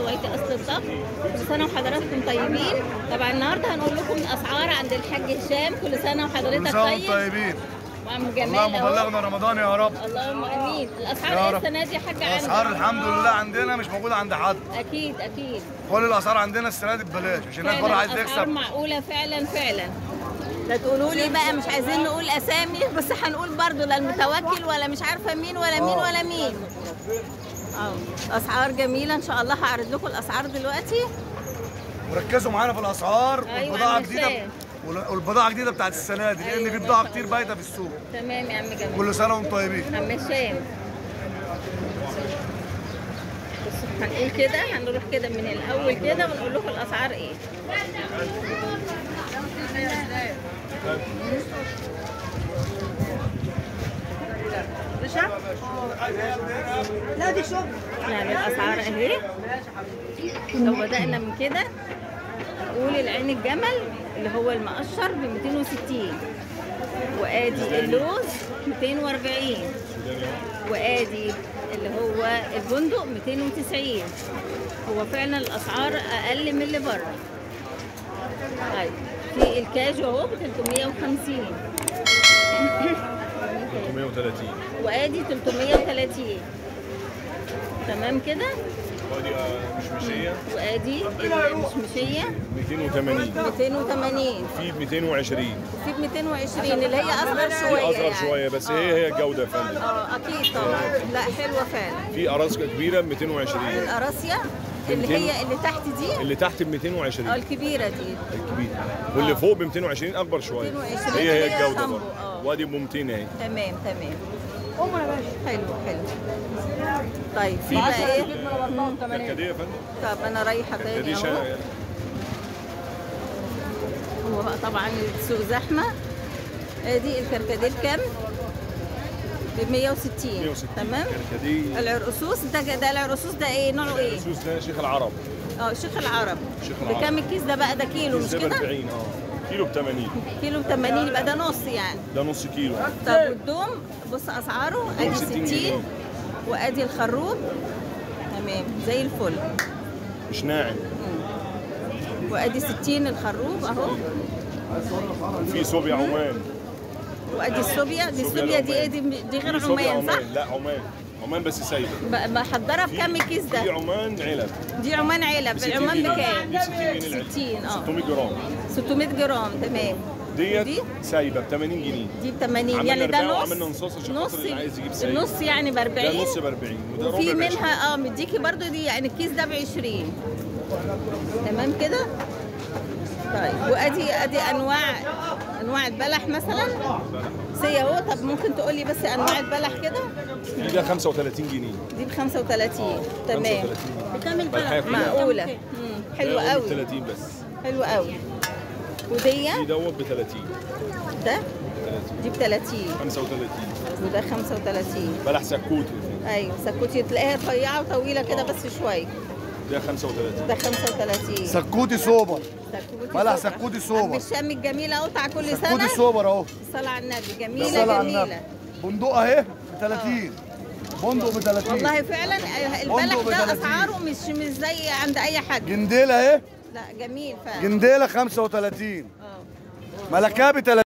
كويتي اصل الطبخ. كل سنه وحضراتكم طيبين. طبعا النهارده هنقول لكم الاسعار عند الحاج هشام. كل سنه وحضرتك طيب. طيبين. وعم جمال اللهم بلغنا رمضان يا رب. اللهم امين. الاسعار ايه السنه دي يا حاج عندك؟ الاسعار الحمد لله عندنا مش موجوده عند حد. اكيد اكيد. كل الاسعار عندنا السنه دي ببلاش عشان الناس بره عايز الاسعار تكسب. معقوله فعلا فعلا. لا تقولوا لي بقى مش عايزين نقول اسامي، بس هنقول برضو لا المتوكل ولا مش عارفه مين ولا مين ولا مين. اسعار جميله ان شاء الله. هعرض لكم الاسعار دلوقتي وركزوا معانا في الاسعار. أيوة والبضاعه جديده والبضاعه جديده بتاعت السنه دي، لان في بضاعه كتير بايته في السوق. تمام يا عم جمال. كل سنه وانتم طيبين. عم هشام بصوا هنقول كده، هنروح كده من الاول كده ونقول لكم الاسعار ايه. لا دي شغل. يعني الاسعار اهي. لو بدأنا من كده نقول العين الجمل اللي هو المقشر ب 260، وادي اللوز 240، وادي اللي هو البندق 290. هو فعلا الاسعار اقل من اللي بره. طيب في الكاجو اهو ب 350 330 وادي 330. تمام كده. وادي مشمشيه وادي المشمشيه 280 في ب 220 وفي ب 220 اللي هي اصغر شويه. اصغر يعني شويه بس هي الجوده يا فندم. اكيد طبعا. لا حلوه فعلا. في قراصيه كبيره ب 220. القراصيه اللي هي اللي تحت دي اللي تحت ب 220. الكبيره دي الكبيره. واللي فوق ب 220 اكبر شويه. 220 هي الجوده صنبو. برضه. وادي ب 200 اهي. تمام تمام. حلو حلو. طيب في بقى ايه؟ كركديه يا فندم. طب انا رايحه تاني اهو. هو بقى طبعا السوق زحمه. ادي الكركديه بكام؟ ب 160. تمام. العرقسوس ده العرقسوس ده ايه نوعه ايه؟ العرقسوس ده شيخ العرب. شيخ العرب. بكام الكيس ده بقى؟ ده كيلو مش كده؟ 40 كيلو ب 80. كيلو ب 80 يبقى ده نص يعني. ده نص كيلو. طب والدوم بص اسعاره ادي 60 وادي الخروب تمام زي الفل مش ناعم. وادي 60 الخروب اهو. في صوبيا عمان. وادي الصوبيا دي الصوبيا دي ايه دي غير عمان صح؟ لا عمان بس سايبه. بحضرها بكام الكيس ده؟ دي عمان علب. دي عمان علب. العمان بكام؟ دي 60 جنيه 60 600 جرام. 600 جرام تمام. دي سايبه ب 80 جنيه. دي ب 80 يعني ده نص. عملنا نص عشان خاطر اللي عايز يجيب سايب. النص يعني ب 40. ده نص ب 40 وده ربع وفي منها مديكي برضو دي يعني الكيس ده ب 20. تمام كده؟ طيب وادي انواع البلح مثلا سي اهو. طب ممكن تقولي بس انواع البلح كده؟ دي ده 35 جنيه. دي ب 35 تمام. بكام البلح؟ معقوله. حلوه قوي. 30 بس. حلوه قوي. ودي دوت ب 30. ده دي ب 30 35 وده 35. بلح سكوتي. ايوه سكوتي تلاقيها رفيعه وطويله كده بس شويه. ده 35. ده 35. سكوتي سوبر. بلح سكوتي سكوتي سوبر. الشام الجميله اهو بتاع كل سنه. سكوتي سوبر اهو. الصلاه على النبي جميله جميله. بندق اهي ب 30. بندق ب 30. والله فعلا البلح ده اسعاره مش زي عند اي حد. جنديله اهي. لا جميل فعلا. جنديله 35. ملكاه ب 30.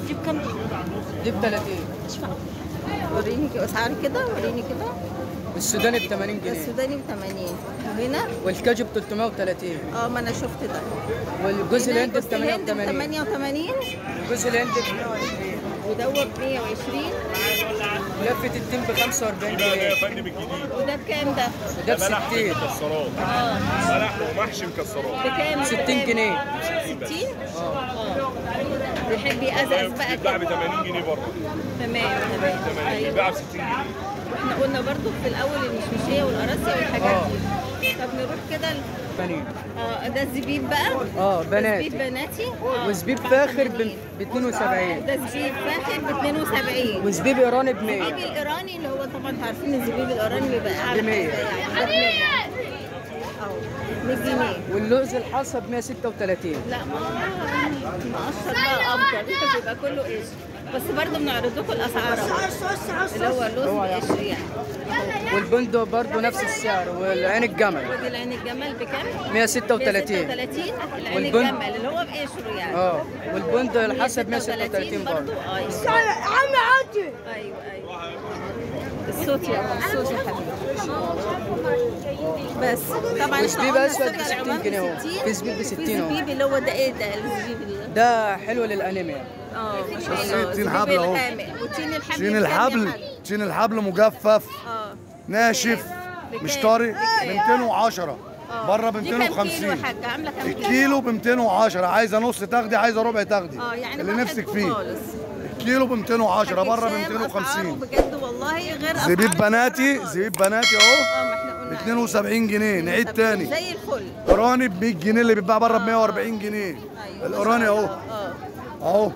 دي بكام؟ دي ب 30. وريني اسعاري كده. وريني كده. السوداني ب 80 جنيه. السوداني ب 80 وهنا والكاجو ب 330. ما انا شفت ده. والجوز الهند ب 88. 88. الجوز الهند ب 120. ودوت 120. لفه التين ب 45 ده جنيه. يا فندم الجديد. وده بكام ده؟ ده ب 60. مكسرات. بلح ومحشي مكسرات. بكام؟ 60 جنيه. 60؟ بيحب يقزقز بقى بتتباع كده. ب 80 جنيه برضه. تمام تمام. بتتباع ب 60 جنيه. واحنا قلنا برضو في الاول المشمشيه والقراصيه والحاجات دي. طب نروح كده بنين. ده الزبيب بقى. بناتي. زبيب بناتي. وزبيب فاخر ب 72. ده زبيب فاخر ب 72. وزبيب ايراني ب 100. الزبيب الايراني اللي هو طبعا عارفين الزبيب الايراني بيبقى اعلى ب 100. يعني ده ب 100 اهو 100 جنيه. واللوز الحصى ب 136. لا مقشر بقى افضل بيبقى كله قشر. بس برضه بنعرض لكم الاسعار اهو. اللي هو اللوز بقشر يعني. والبندق برضه نفس السعر، والعين الجمل ودي العين الجمل بكام؟ 136. 136 العين والبن- الجمل اللي هو بقشره يعني. والبندق الحسب 136 برضه. ايوه ايوه ايوه. الصوت يا أبو، الصوت يا حبيبي. بس طبعا والزبيب إحنا أسود قلنا ب 60 العمان جنيه اهو. 60. في زبيب ب 60 اهو. الزبيب اللي هو ده ايه ده؟ الزبيب ده حلو للانيميا. ما شاء الله. تين الزبيب حبل أهو. الغامق. وتين الحبل تين بكام يا الحبل حاج؟ تين الحبل مجفف ناشف بكام؟ مش طري ب بكام؟ 210 بره ب دي كام كيلو يا 250. حاج؟ عامله كام كيلو؟ الكيلو ب 210. عايزه نص تاخدي، عايزه ربع تاخدي يعني اللي نفسك براحتكم فيه. خالص. الكيلو ب 210 بره ب حاج هشام أسعاره 250. بجد والله غير زبيب أسعار بناتي السوق خالص. زبيب بناتي اهو ما احنا قلنا ب 72 جنيه. نعيد تاني، زي الفل. قراني ب 100 جنيه اللي بيتباع بره ب 140 جنيه. ايوه القراني اهو اهو.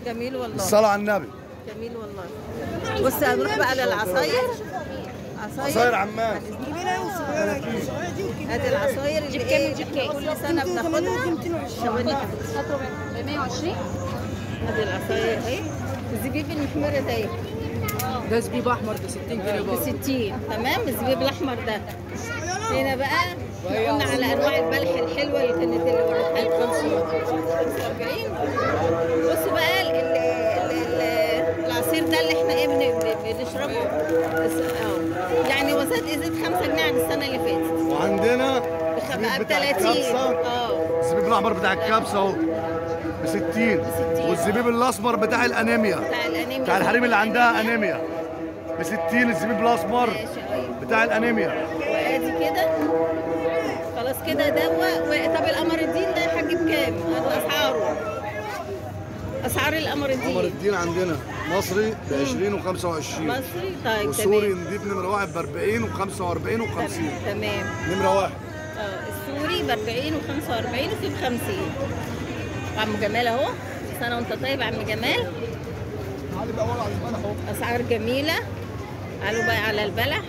جميل والله. الصلاة على النبي. جميل والله. بص هنروح بقى للعصاير. عصاير عمان. هذه العصاير اللي احنا كل سنه بناخدها. ثواني ب 120. هذه العصاير اهي. الزبيب المحمرة ده ايه؟ ده زبيب احمر ب 60 جنيه ب برضه. 60. تمام. الزبيب الاحمر ده هنا بقى احنا قلنا على انواع البلح الحلوه اللي كانت اللي وريتها لكم 45. بصوا بقى العصير ده اللي احنا ايه بنشربه اهو. يعني وزاد ازيد 5 جنيه عن السنه اللي فاتت. وعندنا بقى ب 30. الزبيب الاحمر بتاع الكبسه اهو ب 60. والزبيب الاسمر بتاع الانيميا بتاع الحريم اللي عندها انيميا ب 60. الزبيب الاسمر بتاع الانيميا. وادي كده خلاص كده دواء. طب القمر الدين ده يا حاج بكام؟ اسعاره اسعار القمر الدين. قمر الدين عندنا مصري ب 20 و25. مصري طيب وسوري تمام. نضيف نمره 1 ب 40 و45 و50. تمام. نمره 1 السوري ب 40 و45 وفي ب 50. عم جمال اهو. سنه وانت طيب يا عم جمال. اسعار جميله. قالوا بقى على البلح.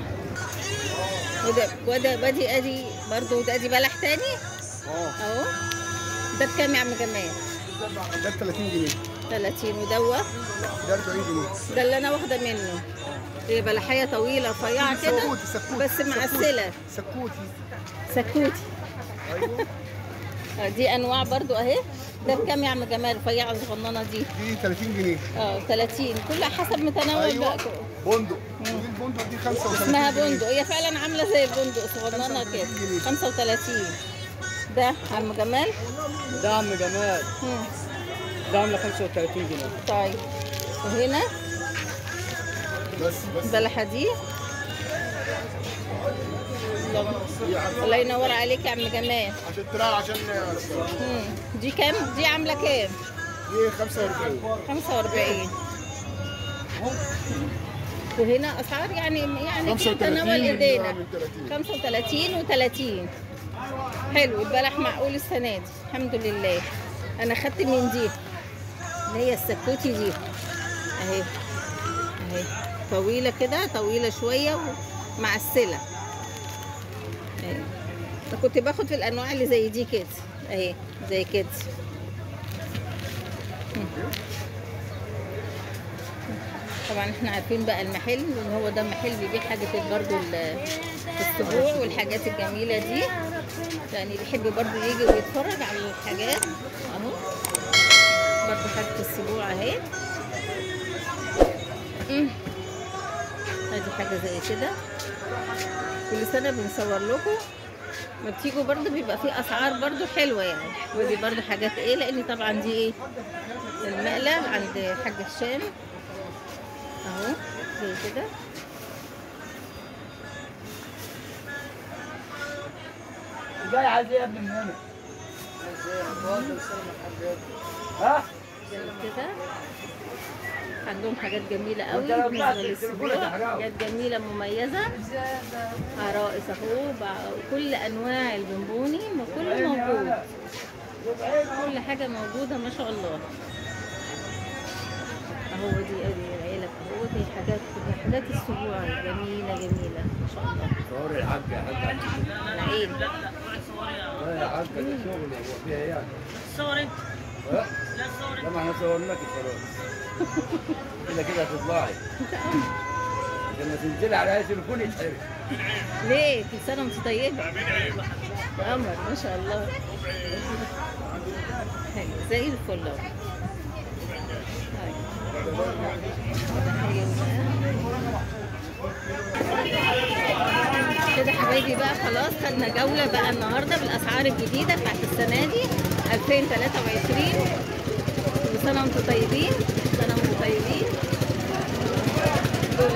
وده ادي برضه ادي بلح تاني اهو. ده بكام يا عم جمال؟ ده ب 30 جنيه. 30. ودوه ده 40 جنيه. ده اللي انا واخده منه. هي بلحيه طويله رفيعه كده بس معسله. سكوتي. دي انواع برضو اهي. ده بكام يا عم جمال الرفيعه الصغننه دي؟ دي 30 جنيه. 30. كلها حسب متناول بقى. بندق. ودي البندق دي 35 اسمها بندق. هي فعلا عامله زي البندق صغننه كده. 35. ده عم جمال. ده عم جمال ده عامله 35 جنيه. طيب وهنا بس البلحه دي. الله ينور عليك يا عم جمال. عشان تراعي عشان دي كام؟ دي عامله كام؟ دي 45. 45. وهنا اسعار يعني في تناول ايدينا. 35 و30. حلو. البلح معقول السنه دي الحمد لله. انا خدت من دي اللي هي السكوتي دي اهي. طويله كده، طويله شويه ومعسله اهي. انا كنت باخد في الانواع اللي زي دي كده اهي، زي كده. طبعا احنا عارفين بقى المحل ان هو ده محل بيبيع حاجه برضو السبوع والحاجات الجميله دي. يعني بيحب برضو يجي ويتفرج على الحاجات اهو. برضو حاجه السبوع اهي. ادي حاجه زي كده. كل سنه بنصور لكم. ما بتيجوا برضو بيبقى فيه اسعار برضو حلوه يعني. ودي برضو حاجات ايه، لان طبعا دي ايه المقلب عند حاج هشام اهو زي كده. جاي عايز ايه يا ابني من هنا؟ ها؟ زي كده. عندهم حاجات جميلة قوي بالنسبة للسبوع. حاجات جميلة مميزة. عرائس اهو. كل انواع البونبوني كله موجود. كل حاجة موجودة ما شاء الله. اهو دي العيلة اهو. دي حاجات السبوع جميلة ما شاء الله. صوري يا حاج العين. يا حاج الشغل هو فيها ايه يعني؟ صوري لا ما احنا صورنا لك خلاص. كده هتطلعي. لما تنزلي على تليفون يتحرق. ليه؟ كل سنة وانت طيبة. قمر ما شاء الله. حلو زي الفل اهو. كده حبايبي بقى خلاص خدنا جولة بقى النهارده بالأسعار الجديدة بتاعت السنة دي 2023. كل سنة وانتم طيبين، كل سنة وانتم طيبين. دول